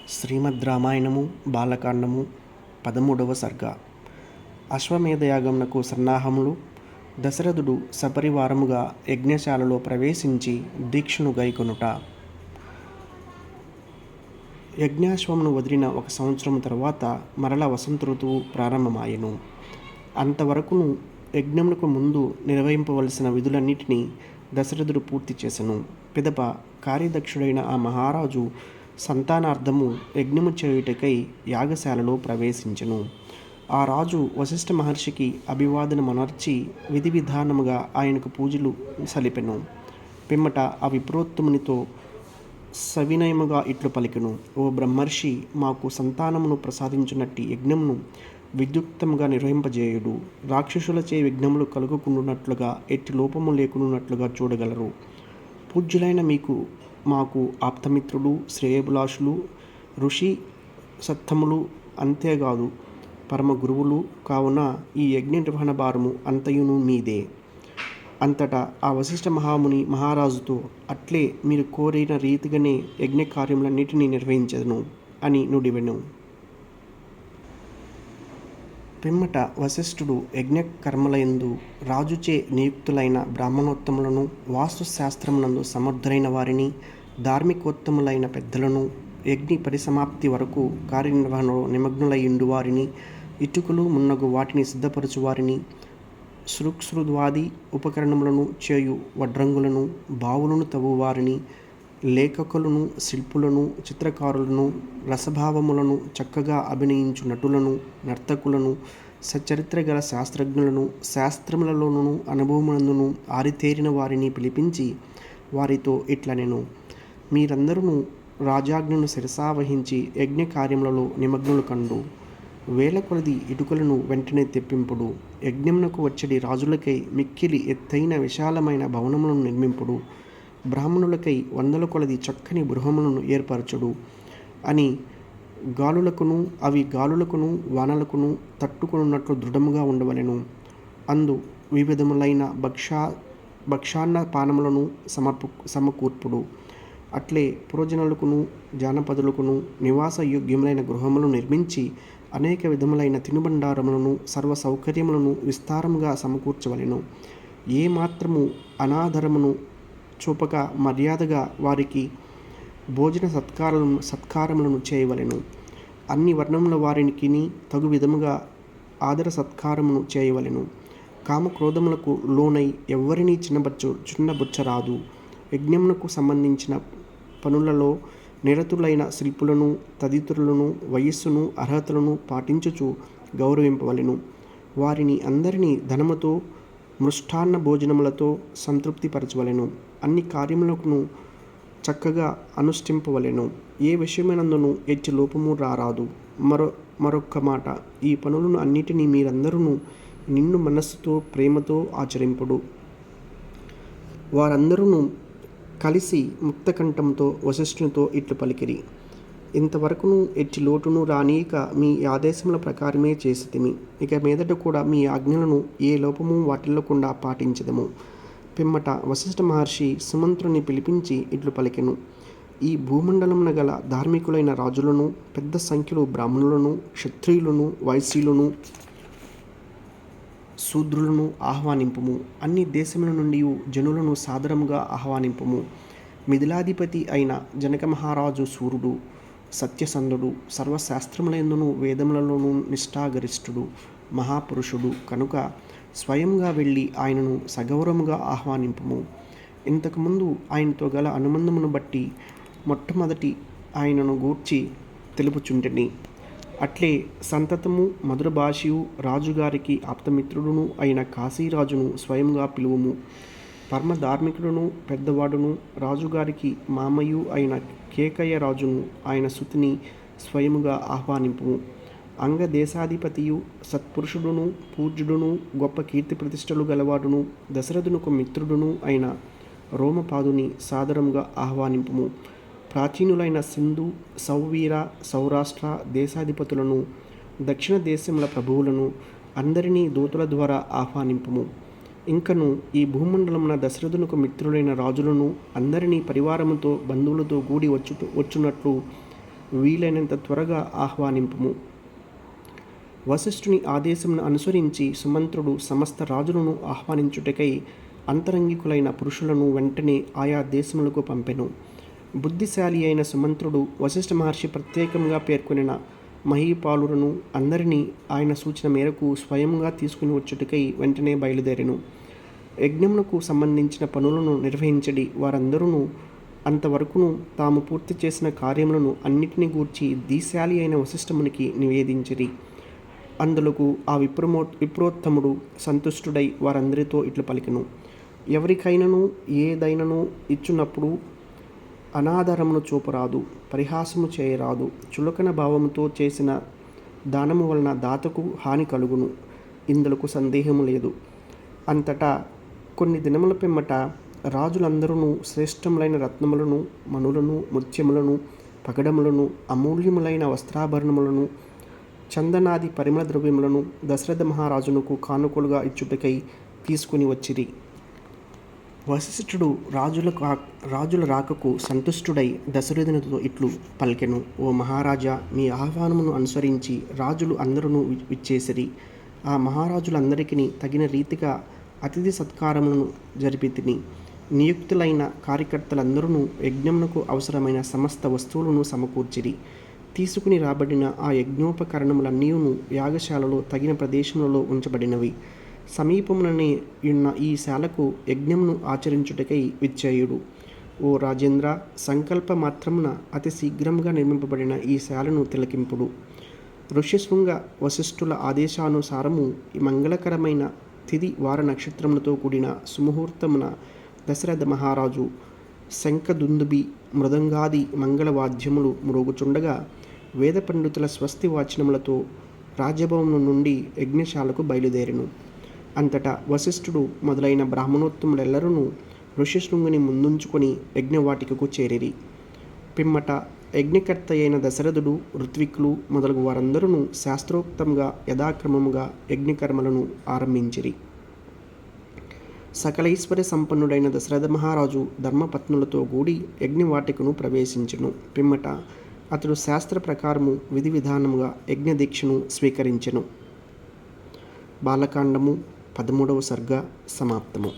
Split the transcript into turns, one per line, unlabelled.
శ్రీమద్ రామాయణము బాలకాండము 13వ సర్గ. అశ్వమేధయాగమునకు సన్నాహములు. దశరథుడు సపరివారముగా యజ్ఞశాలలో ప్రవేశించి దీక్షను గైకొనుట. యజ్ఞాశ్వమును వదిలిన 1 సంవత్సరము తరువాత మరల వసంత ఋతువు ప్రారంభమాయెను. అంతవరకును యజ్ఞమునకు ముందు నిర్వహింపవలసిన విధులన్నిటినీ దశరథుడు పూర్తి చేసెను. పిదప కార్యదక్షుడైన ఆ మహారాజు సంతానార్థము యజ్ఞము చేయుటకై యాగశాలలో ప్రవేశించెను. ఆ రాజు వశిష్ఠ మహర్షికి అభివాదనమునర్చి విధి విధానముగా ఆయనకు పూజలు సలిపెను. పిమ్మట ఆ విప్రోత్తమునితో సవినయముగా ఇట్లు పలికెను: ఓ బ్రహ్మర్షి, మాకు సంతానమును ప్రసాదించునట్టి యజ్ఞమును విద్యుక్తముగా నిర్వహింపజేయుడు. రాక్షసులచే విఘ్నములు కలుగుకుండునట్లుగా ఎట్టి లోపము లేకున్నట్లుగా చూడగలరు. పూజ్యులైన మాకు ఆప్తమిత్రులు, శ్రేయభిలాషులు, ఋషి సత్తములు, అంతేకాదు పరమ గురువులు కావున ఈ యజ్ఞ నిర్వహణ భారము అంతయును మీదే. అంతటా ఆ వశిష్ఠ మహాముని మహారాజుతో, అట్లే మీరు కోరిన రీతిగానే యజ్ఞ కార్యములన్నిటినీ నిర్వహించెదను అని నుడివెను. పిమ్మట వశిష్ఠుడు యజ్ఞకర్మలయందు రాజుచే నియుక్తులైన బ్రాహ్మణోత్తములను, వాస్తుశాస్త్రమునందు సమర్థులైన వారిని, ధార్మికోత్తములైన పెద్దలను, యజ్ఞ పరిసమాప్తి వరకు కార్యనిర్వహణలో నిమగ్నులయ్యుండు వారిని, ఇటుకలు మున్నగు వాటిని సిద్ధపరచువారిని, సృక్సృద్వాది ఉపకరణములను చేయు వడ్రంగులను, బావులను తవ్వువారిని, లేఖకులను, శిల్పులను, చిత్రకారులను, రసభావములను చక్కగా అభినయించు నటులను, నర్తకులను, సచరిత్ర గల శాస్త్రజ్ఞులను, శాస్త్రములలోనూ అనుభవమునందును ఆరితేరిన వారిని పిలిపించి వారితో ఇట్లనెను: మీరందరూ రాజాజ్ఞను శిరసావహించి యజ్ఞ కార్యములలో నిమగ్నులు కండు. వేల కొలది ఇటుకలను వెంటనే తెప్పింపుడు. యజ్ఞమునకు వచ్చడి రాజులకై మిక్కిలి ఎత్తైన విశాలమైన భవనములను నిర్మింపుడు. బ్రాహ్మణులకై 100 కొలది చక్కని గృహములను ఏర్పరచుడు అని గాలులకును, అవి గాలులకును వానలకును తట్టుకొనున్నట్లు దృఢముగా ఉండవలెను. అందు వివిధములైన భక్షాన్న పానములను సమకూర్పుడు. అట్లే పురజనులకును జానపదులకును నివాస యోగ్యములైన గృహములను నిర్మించి అనేక విధములైన తినుబండారములను సర్వ సౌకర్యములను విస్తారముగా సమకూర్చవలెను. ఏ మాత్రము అనాదరమును చూపక మర్యాదగా వారికి భోజన సత్కారములను చేయవలెను. అన్ని వర్ణముల వారికి తగు విధముగా ఆదర సత్కారమును చేయవలెను. కామక్రోధములకు లోనై ఎవ్వరినీ చిన్నబుచ్చరాదు. యజ్ఞమునకు సంబంధించిన పనులలో నిరతులైన శిల్పులను, తదితరులను వయస్సును, అర్హతలను పాటించుచు గౌరవింపవలెను. వారిని అందరినీ ధనముతో, మృష్టాన్న భోజనములతో సంతృప్తిపరచవలెను. అన్ని కార్యములను చక్కగా అనుష్ఠింపవలెను. ఏ విషయమైనందును ఎట్టి లోపము రారాదు. మరొక్క మాట, ఈ పనులను అన్నిటినీ మీరందరూ నిన్ను మనస్సుతో ప్రేమతో ఆచరింపుడు. వారందరూ కలిసి ముక్తకంఠంతో వశిష్ఠునితో ఇట్లు పలికిరి: ఇంతవరకును ఎట్టి లోటును రానీయక మీ ఆదేశముల ప్రకారమే చేసితిమి. ఇక మీదట కూడా మీ ఆజ్ఞలను ఏ లోపము వాటిల్లకుండా పాటించదము. పిమ్మట వశిష్ఠ మహర్షి సుమంత్రుని పిలిపించి ఇట్లు పలికెను: ఈ భూమండలమున గల ధార్మికులైన రాజులను, పెద్ద సంఖ్యలో బ్రాహ్మణులను, క్షత్రియులను, వైశ్యులను, శూద్రులను ఆహ్వానింపుము. అన్ని దేశముల నుండి జనులను సాదరముగా ఆహ్వానింపుము. మిథిలాధిపతి అయిన జనక మహారాజు సూర్యుడు, సత్యసంధుడు, సర్వశాస్త్రములందును వేదములలోనూ నిష్ఠాగరిష్ఠుడు, మహాపురుషుడు కనుక స్వయంగా వెళ్ళి ఆయనను సగౌరవముగా ఆహ్వానింపుము. ఇంతకుముందు ఆయనతో గల అనుబంధమును బట్టి మొట్టమొదటి ఆయనను గూర్చి తెలుపుచుంటిని. అట్లే సంతతము మధుర భాషయు రాజుగారికి ఆప్తమిత్రుడును అయిన కాశీరాజును స్వయంగా పిలువుము. పరమ ధార్మికుడును పెద్దవాడును రాజుగారికి మామయు అయిన కేకయ రాజును ఆయన సుతిని స్వయముగా ఆహ్వానింపుము. అంగదేశాధిపతియు సత్పురుషుడును పూజ్యుడును గొప్ప కీర్తి ప్రతిష్టలు గలవాడును దశరథునకు మిత్రుడును అయిన రోమపాదుని సాదరముగా ఆహ్వానింపుము. ప్రాచీనులైన సింధు, సౌవీర, సౌరాష్ట్ర దేశాధిపతులను, దక్షిణ దేశముల ప్రభువులను అందరినీ దూతల ద్వారా ఆహ్వానింపుము. ఇంకను ఈ భూమండలమున దశరథునకు మిత్రులైన రాజులను అందరినీ పరివారముతో బంధువులతో కూడి వచ్చునట్లు వీలైనంత త్వరగా ఆహ్వానింపుము. వశిష్ఠుని ఆదేశమును అనుసరించి సుమంత్రుడు సమస్త రాజులను ఆహ్వానించుటకై అంతరంగికులైన పురుషులను వెంటనే ఆయా దేశములకు పంపెను. బుద్ధిశాలి అయిన సుమంత్రుడు వశిష్ఠ మహర్షి ప్రత్యేకంగా పేర్కొనిన మహీపాలులను అందరినీ ఆయన సూచన మేరకు స్వయంగా తీసుకుని వచ్చుటకై వెంటనే బయలుదేరెను. యజ్ఞమునకు సంబంధించిన పనులను నిర్వహించడి వారందరూ అంతవరకును తాము పూర్తి చేసిన కార్యములను అన్నిటినీ గూర్చి దీశాలి అయిన వశిష్ఠమునికి నివేదించిరి. అందులకు ఆ విప్రోత్తముడు సంతుష్టుడై వారందరితో ఇట్లు పలికెను. ఎవరికైనను ఏదైనను ఇచ్చున్నప్పుడు అనాదరమును చూపరాదు, పరిహాసము చేయరాదు. చులకన భావముతో చేసిన దానము వలన దాతకు హాని కలుగును, ఇందులకు సందేహము లేదు. అంతటా కొన్ని దినముల పిమ్మట రాజులందరూ శ్రేష్టములైన రత్నములను, మణులను, ముత్యములను, పగడములను, అమూల్యములైన వస్త్రాభరణములను, చందనాది పరిమళ ద్రవ్యములను దశరథ మహారాజునకు కానుకలుగా ఇచ్చుటకై తీసుకుని వచ్చిరి. వశిష్ఠుడు రాజుల రాకకు సంతుష్టుడై దశరథునితో ఇట్లు పలికెను. ఓ మహారాజా, మీ ఆహ్వానమును అనుసరించి రాజులు అందరూ విచ్చేసిరి. ఆ మహారాజులందరికీ తగిన రీతిగా అతిథి సత్కారములను జరిపితిని. నియుక్తులైన కార్యకర్తలందరూ యజ్ఞమునకు అవసరమైన సమస్త వస్తువులను సమకూర్చిరి. తీసుకుని రాబడిన ఆ యజ్ఞోపకరణములన్నీయును యాగశాలలో తగిన ప్రదేశములలో ఉంచబడినవి. సమీపముననే ఉన్న ఈ శాలకు యజ్ఞమును ఆచరించుటకై విచ్చేయుడు. ఓ రాజేంద్ర, సంకల్ప మాత్రమున అతి శీఘ్రముగా నిర్మింపబడిన ఈ శాలను తిలకింపుడు. ఋష్యశృంగ వశిష్ఠుల ఆదేశానుసారము ఈ మంగళకరమైన తిథి వార నక్షత్రములతో కూడిన సుముహూర్తమున దశరథ మహారాజు శంఖదుందుబి మృదంగాది మంగళవాద్యములు మ్రోగుచుండగా వేద పండితుల స్వస్తి వాచనములతో రాజభవనం నుండి యజ్ఞశాలకు బయలుదేరెను. అంతటా వశిష్ఠుడు మొదలైన బ్రాహ్మణోత్తములెల్లరూ ఋష్యశృంగుని ముందుంచుకొని యజ్ఞవాటికకు చేరిరి. పిమ్మట యజ్ఞకర్త అయిన దశరథుడు, ఋత్విక్కులు మొదలగు వారందరూ శాస్త్రోక్తంగా యథాక్రమముగా యజ్ఞకర్మలను ఆరంభించిరి. సకలైశ్వర్య సంపన్నుడైన దశరథ మహారాజు ధర్మపత్నులతో కూడి యజ్ఞవాటికను ప్రవేశించెను. పిమ్మట అతడు శాస్త్ర ప్రకారము విధి విధానముగా యజ్ఞదీక్షను స్వీకరించెను. బాలకాండము 13వ సర్గ సమాప్తము.